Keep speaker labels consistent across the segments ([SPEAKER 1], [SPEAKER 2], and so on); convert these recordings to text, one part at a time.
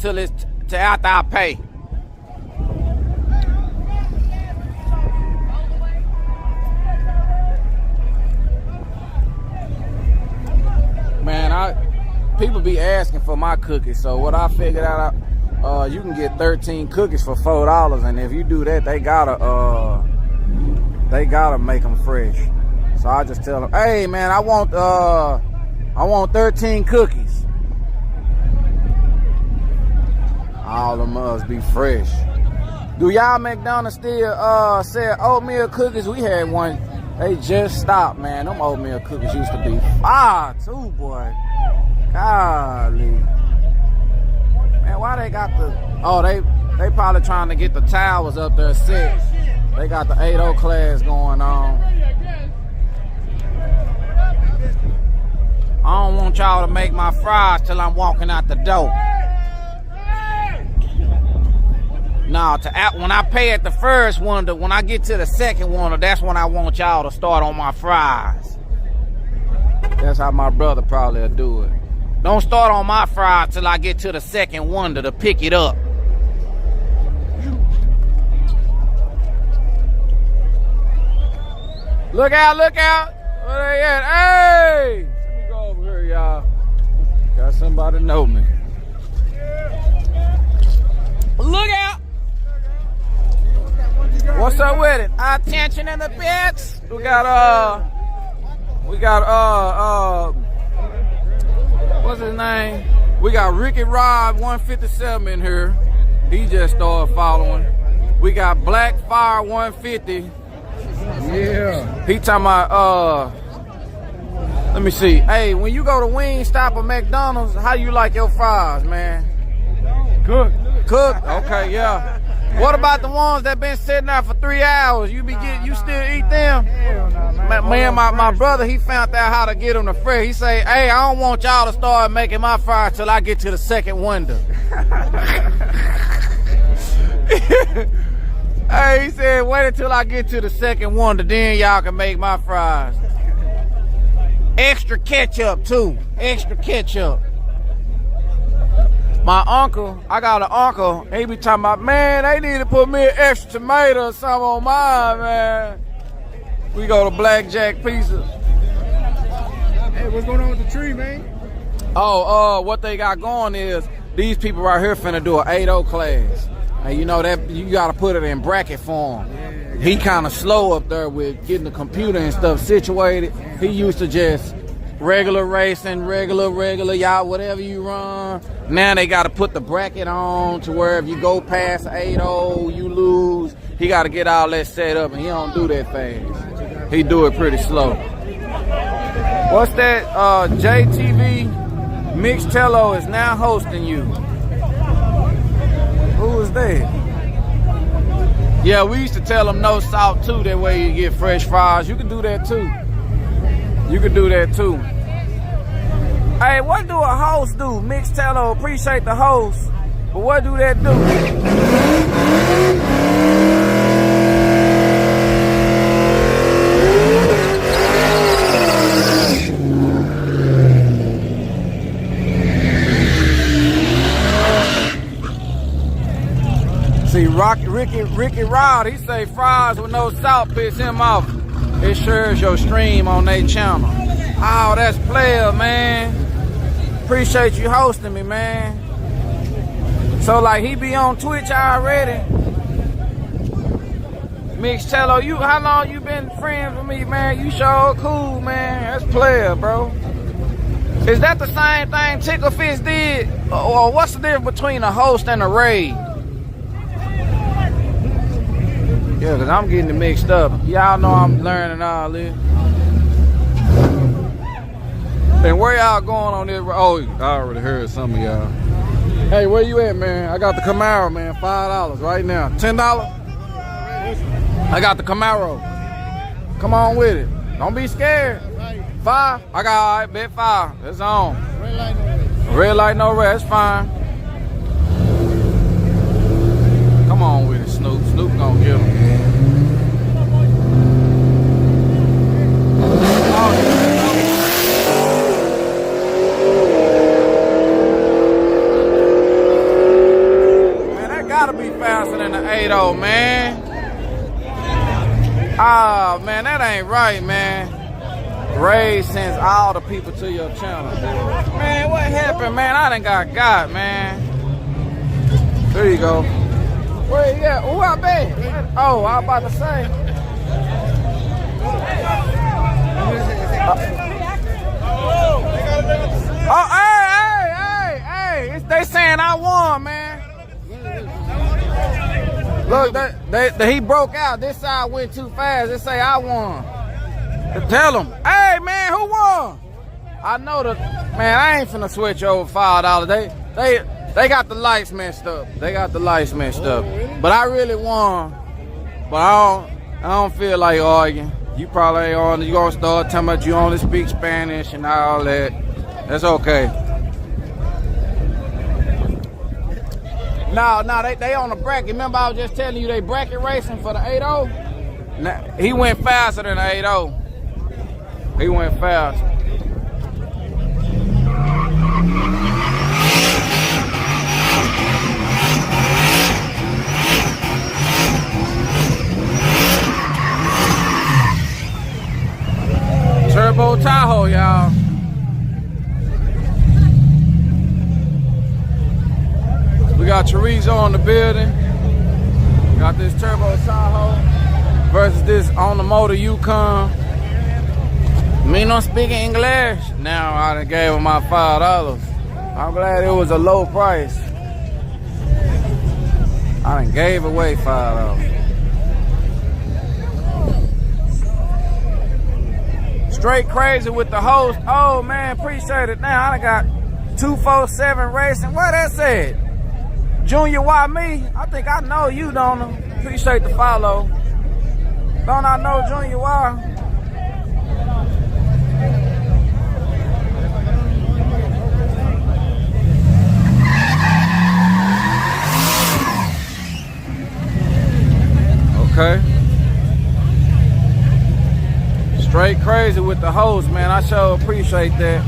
[SPEAKER 1] till after I pay. Man, people be asking for my cookies, so what I figured out, you can get 13 cookies for $4, and if you do that, they gotta make them fresh. So I just tell them, hey man, I want 13 cookies. All of them must be fresh. Do y'all McDonald's still sell oatmeal cookies? We had one. They just stopped, man. Them oatmeal cookies used to be fire too, boy. Golly. Man, why they got the... Oh, they probably trying to get the towers up there set. They got the 8-0 class going on. I don't want y'all to make my fries till I'm walking out the door. Nah, when I pay at the first one, when I get to the second one, that's when I want y'all to start on my fries. That's how my brother probably will do it. Don't start on my fries till I get to the second wonder to pick it up. Look out, look out. Where they at? Hey! Let me go over here, y'all. Got somebody know me. Look out! What's up with it? Attention in the pits. We got what's his name? We got Ricky Rod 157 in here. He just started following. We got Black Fire 150. Yeah. He talking about let me see. Hey, when you go to Wingstop or McDonald's, how you like your fries, man? Cook. Okay, yeah. What about the ones that been sitting there for 3 hours? You still eat them? Hell no, man. My brother, he found out how to get them to fresh. He say, hey, I don't want y'all to start making my fries till I get to the second window. Hey, he said, wait until I get to the second wonder, then y'all can make my fries. Extra ketchup too. Extra ketchup. My uncle, I got an uncle, he be talking about, man, they need to put me an extra tomato or something on mine, man. We go to Blackjack Pizza.
[SPEAKER 2] Hey, what's going on with the tree, man?
[SPEAKER 1] Oh, what they got going is, these people right here finna do an 8-0 class. And you know that you gotta put it in bracket form. Yeah, he kinda slow up there with getting the computer and stuff situated. He used to just regular racing, regular, y'all, whatever you run. Now they got to put the bracket on to where if you go past 8-0, you lose. He got to get all that set up, and he don't do that fast. He do it pretty slow. What's that? JTV Mixtello is now hosting you. Who is that? Yeah, we used to tell them no salt too. That way you get fresh fries. You can do that too. You can do that too. Hey, what do a host do? Mixtello, appreciate the host. But what do that do? See, Ricky Rod, he say fries with no salt piss him off. It shares your stream on their channel. Oh, that's player, man. Appreciate you hosting me, man. So, like, he be on Twitch already. Mixtello, how long you been friends with me, man? You sure cool, man. That's player, bro. Is that the same thing Tickle Fish did? Or what's the difference between a host and a raid? Yeah, because I'm getting it mixed up. Y'all know I'm learning all this. And where y'all going on this? Oh, I already heard some of y'all. Hey, where you at, man? I got the Camaro, man. $5 right now. $10? I got the Camaro. Come on with it. Don't be scared. 5? I got, all right, bet 5. It's on. Red light, no red. That's fine. Come on with it, Snoop. Snoop gonna get him. faster than the 8.0, man. Ah, man, that ain't right, man. Ray sends all the people to your channel. Man, what happened, man? I done got, man. There you go. Where you at? Who I bet? Oh, I was about to say. Oh, hey! They saying I won, man. Look, he broke out. This side went too fast. They say I won. Tell them, hey, man, who won? I know man, I ain't finna switch over $5. They got the lights messed up. But I really won. But I don't feel like arguing. You probably ain't on. You gonna start talking about you only speak Spanish and all that. That's okay. No, they on the bracket. Remember I was just telling you they bracket racing for the 8.0? Now, he went faster than the 8.0. He went fast. Turbo Tahoe, y'all. We got chorizo in the building. Got this Turbo Tahoe versus this on the motor Yukon. Me not speaking English. Now I done gave him my $5. I'm glad it was a low price. I done gave away $5. Straight crazy with the host. Oh man, appreciate it. Now I done got 247 racing. What that said? Junior, why me? I think I know you, don't I? Appreciate the follow. Don't I know Junior, why? Okay. Straight crazy with the host, man. I sure appreciate that.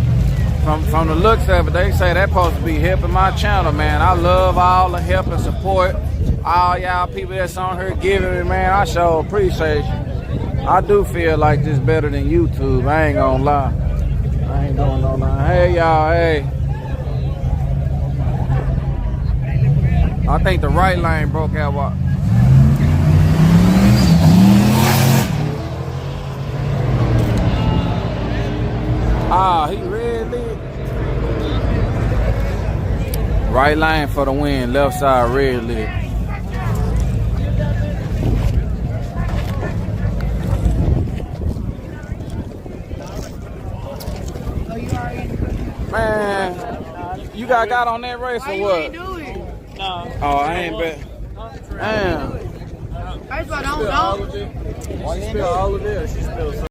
[SPEAKER 1] From the looks of it, they say that's supposed to be helping my channel, man. I love all the help and support. All y'all people that's on here giving me, man. I sure appreciate you. I do feel like this better than YouTube. I ain't gonna lie. I ain't doing no lie. Hey, y'all, hey. I think the right lane broke out. What? Ah, he really. Right lane for the win, left side red lit. Man, you got on that race or what?
[SPEAKER 3] No.
[SPEAKER 1] Oh, I ain't bet. Damn.
[SPEAKER 3] I don't know.
[SPEAKER 2] She spilled all of it, or she spilled some?